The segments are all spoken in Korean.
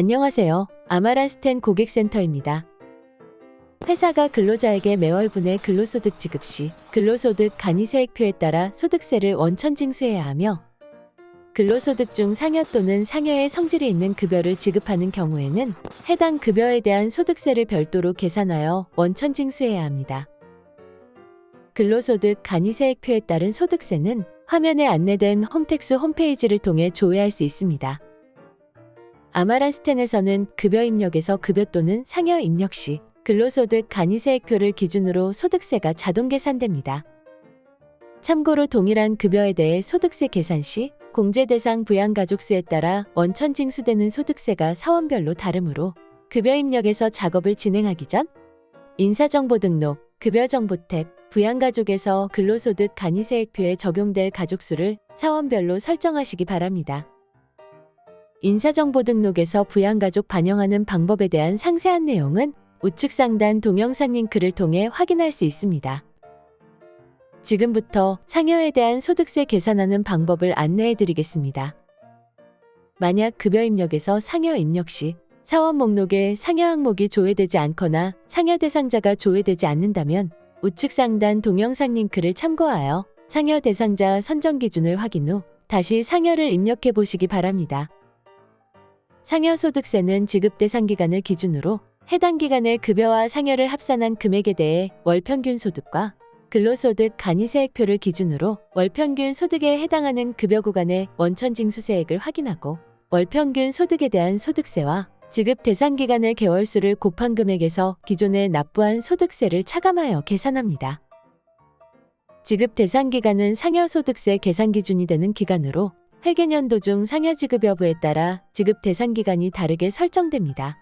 안녕하세요. 아마란스텐 고객센터입니다. 회사가 근로자에게 매월 분의 근로소득 지급 시 근로소득 간이세액표에 따라 소득세를 원천 징수해야 하며 근로소득 중 상여 또는 상여의 성질이 있는 급여를 지급하는 경우에는 해당 급여에 대한 소득세를 별도로 계산하여 원천 징수해야 합니다. 근로소득 간이세액표에 따른 소득세는 화면에 안내된 홈택스 홈페이지를 통해 조회할 수 있습니다. 아마란스텐에서는 급여 입력에서 급여 또는 상여 입력 시 근로소득 간이세액표를 기준으로 소득세가 자동 계산됩니다. 참고로 동일한 급여에 대해 소득세 계산 시 공제 대상 부양가족 수에 따라 원천 징수되는 소득세가 사원별로 다르므로 급여 입력에서 작업을 진행하기 전 인사정보 등록, 급여정보 탭, 부양가족에서 근로소득 간이세액표에 적용될 가족수를 사원별로 설정하시기 바랍니다. 인사정보 등록에서 부양가족 반영하는 방법에 대한 상세한 내용은 우측 상단 동영상 링크를 통해 확인할 수 있습니다. 지금부터 상여에 대한 소득세 계산하는 방법을 안내해 드리겠습니다. 만약 급여 입력에서 상여 입력 시 사원 목록에 상여 항목이 조회되지 않거나 상여 대상자가 조회되지 않는다면 우측 상단 동영상 링크를 참고하여 상여 대상자 선정 기준을 확인 후 다시 상여를 입력해 보시기 바랍니다. 상여소득세는 지급 대상 기간을 기준으로 해당 기간의 급여와 상여를 합산한 금액에 대해 월평균 소득과 근로소득 간이세액표를 기준으로 월평균 소득에 해당하는 급여 구간의 원천 징수세액을 확인하고 월평균 소득에 대한 소득세와 지급 대상 기간의 개월수를 곱한 금액에서 기존에 납부한 소득세를 차감하여 계산합니다. 지급 대상 기간은 상여소득세 계산 기준이 되는 기간으로 회계년도 중 상여 지급 여부에 따라 지급 대상 기간이 다르게 설정됩니다.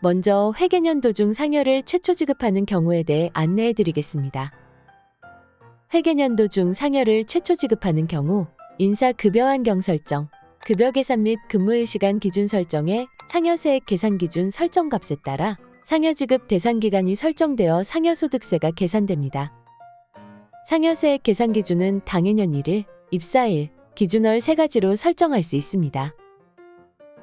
먼저 회계년도 중 상여를 최초 지급하는 경우에 대해 안내해 드리겠습니다. 회계년도 중 상여를 최초 지급하는 경우 인사급여 환경 설정, 급여 계산 및 근무일 시간 기준 설정에 상여세액 계산 기준 설정값에 따라 상여 지급 대상 기간이 설정되어 상여소득세가 계산됩니다. 상여세액 계산 기준은 당해년 1일, 입사일, 기준월 3가지로 설정할 수 있습니다.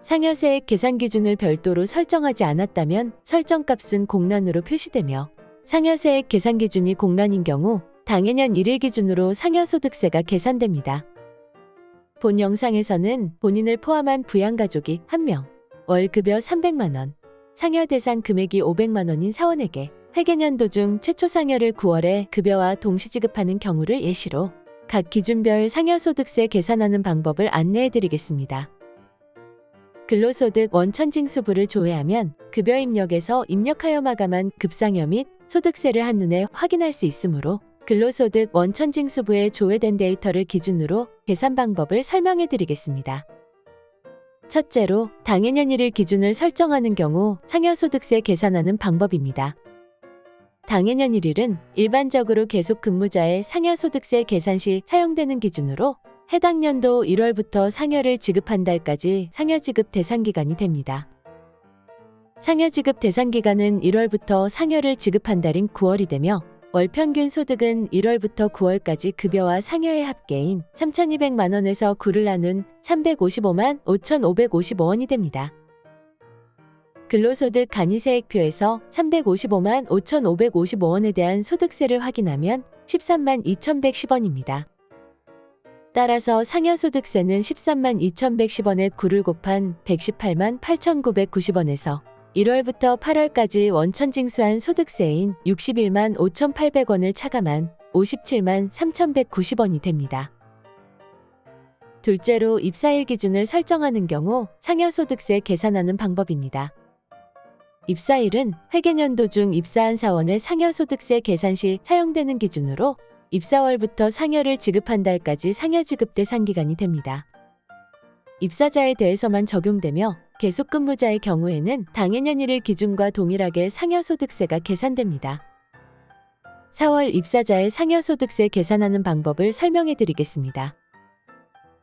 상여세액 계산 기준을 별도로 설정하지 않았다면 설정값은 공란으로 표시되며 상여세액 계산 기준이 공란인 경우 당해년 1일 기준으로 상여소득세가 계산됩니다. 본 영상에서는 본인을 포함한 부양가족이 1명, 월급여 300만 원, 상여 대상 금액이 500만 원인 사원에게 회계년도 중 최초 상여를 9월에 급여와 동시 지급하는 경우를 예시로 각 기준별 상여소득세 계산하는 방법을 안내해 드리겠습니다. 근로소득 원천징수부를 조회하면 급여 입력에서 입력하여 마감한 급상여 및 소득세를 한눈에 확인할 수 있으므로 근로소득 원천징수부에 조회된 데이터를 기준으로 계산 방법을 설명해 드리겠습니다. 첫째로 당해년 1일 기준을 설정하는 경우 상여소득세 계산하는 방법입니다. 당해년 1일은 일반적으로 계속 근무자의 상여소득세 계산 시 사용되는 기준으로 해당 연도 1월부터 상여를 지급한 달까지 상여지급 대상기간이 됩니다. 상여지급 대상기간은 1월부터 상여를 지급한 달인 9월이 되며 월평균 소득은 1월부터 9월까지 급여와 상여의 합계인 3,200만 원에서 9를 나눈 355만 5,555원이 됩니다. 근로소득 간이세액표에서 355만 5,555원에 대한 소득세를 확인하면 13만 2,110원입니다. 따라서 상여소득세는 13만 2,110원에 9를 곱한 118만 8,990원에서 1월부터 8월까지 원천징수한 소득세인 61만 5,800원을 차감한 57만 3,190원이 됩니다. 둘째로 입사일 기준을 설정하는 경우 상여소득세 계산하는 방법입니다. 입사일은 회계년도 중 입사한 사원의 상여소득세 계산 시 사용되는 기준으로 입사월부터 상여를 지급한 달까지 상여지급 대상 기간이 됩니다. 입사자에 대해서만 적용되며 계속근무자의 경우에는 당해년 1일 기준과 동일하게 상여소득세가 계산됩니다. 4월 입사자의 상여소득세 계산하는 방법을 설명해 드리겠습니다.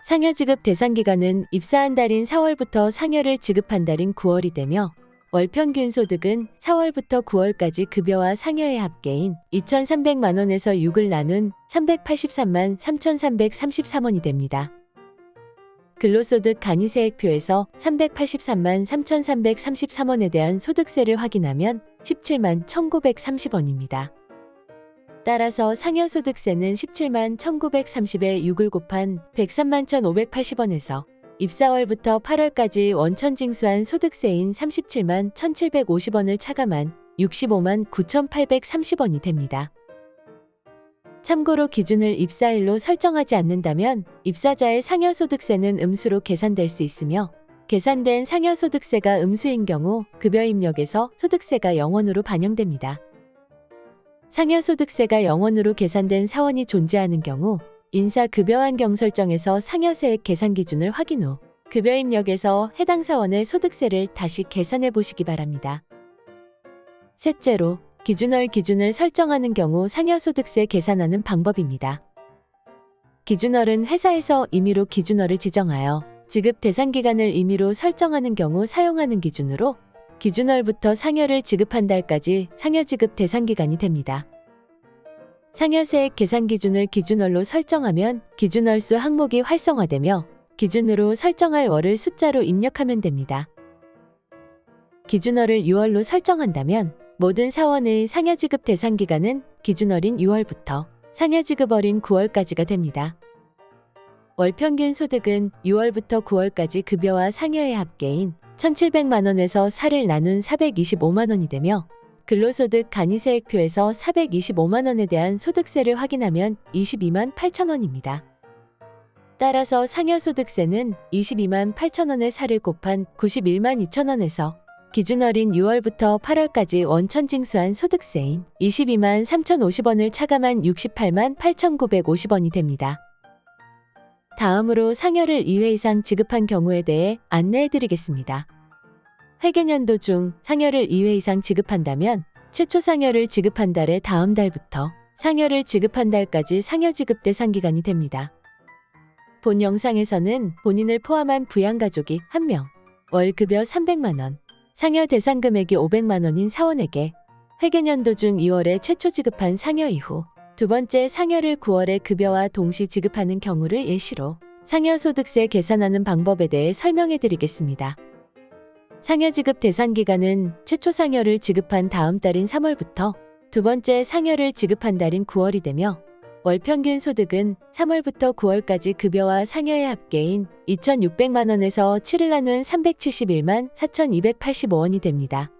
상여지급 대상 기간은 입사한 달인 4월부터 상여를 지급한 달인 9월이 되며 월평균 소득은 4월부터 9월까지 급여와 상여의 합계인 2,300만 원에서 6을 나눈 383만 3,333원이 됩니다. 근로소득 간이세액표에서 383만 3,333원에 대한 소득세를 확인하면 17만 1,930원입니다. 따라서 상여소득세는 17만 1,930에 6을 곱한 103만 1,580원에서 입사월부터 8월까지 원천 징수한 소득세인 37만 1,750원을 차감한 65만 9,830원이 됩니다. 참고로 기준을 입사일로 설정하지 않는다면 입사자의 상여소득세는 음수로 계산될 수 있으며 계산된 상여소득세가 음수인 경우 급여 입력에서 소득세가 0원으로 반영됩니다. 상여소득세가 0원으로 계산된 사원이 존재하는 경우 인사급여환경 설정에서 상여세액 계산 기준을 확인 후 급여 입력에서 해당 사원의 소득세를 다시 계산해 보시기 바랍니다. 셋째로, 기준을 설정하는 경우 상여소득세 계산하는 방법입니다. 기준월은 회사에서 임의로 기준월을 지정하여 지급 대상 기간을 임의로 설정하는 경우 사용하는 기준으로 기준월부터 상여를 지급한 달까지 상여 지급 대상 기간이 됩니다. 상여세액 계산 기준을 기준월로 설정하면 기준월수 항목이 활성화되며 기준으로 설정할 월을 숫자로 입력하면 됩니다. 기준월을 6월로 설정한다면 모든 사원의 상여지급 대상 기간은 기준월인 6월부터 상여지급월인 9월까지가 됩니다. 월평균 소득은 6월부터 9월까지 급여와 상여의 합계인 1,700만원에서 4를 나눈 425만원이 되며 근로소득 간이세액표에서 425만원에 대한 소득세를 확인하면 22만 8천원입니다. 따라서 상여소득세는 22만 8천원의 4를 곱한 91만 2천원에서 기준월인 6월부터 8월까지 원천 징수한 소득세인 22만 3,050원을 차감한 68만 8,950원이 됩니다. 다음으로 상여를 2회 이상 지급한 경우에 대해 안내해 드리겠습니다. 회계년도 중 상여를 2회 이상 지급한다면 최초 상여를 지급한 달의 다음 달부터 상여를 지급한 달까지 상여 지급 대상 기간이 됩니다. 본 영상에서는 본인을 포함한 부양가족이 1명, 월급여 300만원, 상여 대상 금액이 500만원인 사원에게 회계년도 중 2월에 최초 지급한 상여 이후 두 번째 상여를 9월에 급여와 동시 지급하는 경우를 예시로 상여소득세 계산하는 방법에 대해 설명해 드리겠습니다. 상여 지급 대상 기간은 최초 상여를 지급한 다음 달인 3월부터 두 번째 상여를 지급한 달인 9월이 되며 월평균 소득은 3월부터 9월까지 급여와 상여의 합계인 2,600만원에서 7을 나눈 371만 4,285원이 됩니다.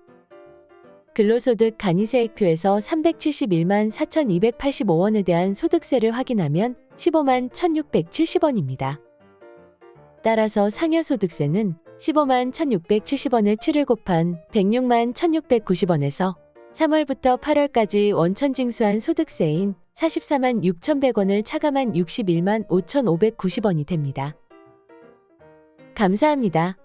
근로소득 간이세액표에서 371만 4,285원에 대한 소득세를 확인하면 15만 1,670원입니다. 따라서 상여소득세는 15만 1,670원에 7을 곱한 106만 1,690원에서 3월부터 8월까지 원천 징수한 소득세인 44만 6,100원을 차감한 61만 5,590원이 됩니다. 감사합니다.